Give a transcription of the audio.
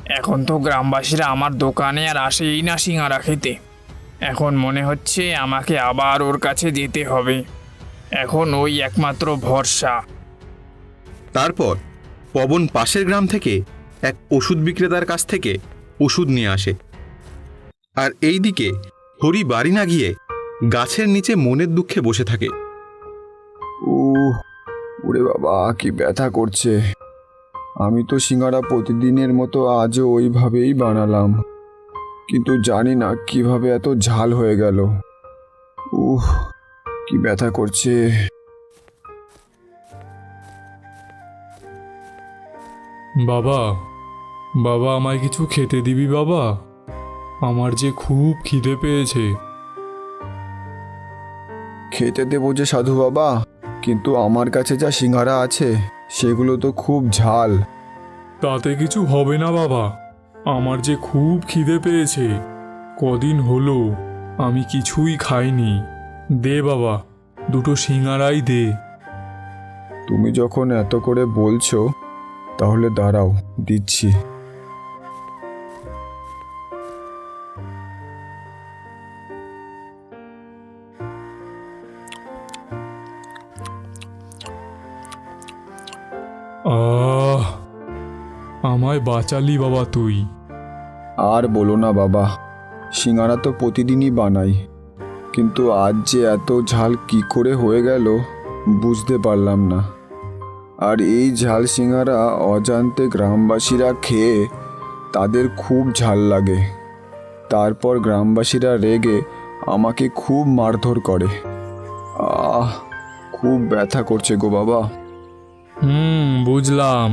এখন তো গ্রামবাসীরা আমার দোকানে আর আসেই না সিঙাড়া খেতে। এখন মনে হচ্ছে আমাকে আবার ওর কাছে যেতে হবে। এখন ওই একমাত্র ভরসা। তারপর পবন পাশের গ্রাম থেকে এক ওষুধ বিক্রেতার কাছ থেকে ওষুধ নিয়ে আসে। আর এইদিকে হরি বাড়ি না গিয়ে গাছের নিচে মনের দুঃখে বসে থাকে। ওরে বাবা, কি ব্যথা করছে! আমি তো সিঙ্গারা প্রতিদিনের মতো আজও ওইভাবেই বানালাম, কিন্তু জানি না কিভাবে এত ঝাল হয়ে গেল। কি ব্যথা করছে! বাবা, বাবা আমায় কিছু খেতে দিবি বাবা? আমার যে খুব খিদে পেয়েছে। খেতে দেবো যে সাধু বাবা, কিন্তু আমার কাছে যা সিঙ্গারা আছে সেগুলো তো খুব ঝাল। তাতে কিছু হবে না বাবা, আমার যে খুব খিদে পেয়েছে। কদিন হলো আমি কিছুই খাইনি। দে বাবা, দুটো সিঙ্গারাই দে। তুমি যখন এত করে বলছো তাহলে দাঁড়াও, দিচ্ছি। আহ, আমায় বাঁচালি বাবা তুই। আর বলো না বাবা, সিঙ্গারা তো প্রতিদিনই বানাই, কিন্তু আজ যে এত ঝাল কি করে হয়ে গেল বুঝতে পারলাম না। আর এই ঝাল সিঙ্গারা অজান্তে গ্রামবাসীরা খেয়ে তাদের খুব ঝাল লাগে। তারপর গ্রামবাসীরা রেগে আমাকে খুব মারধর করে। খুব ব্যথা করছে গো বাবা। বুঝলাম।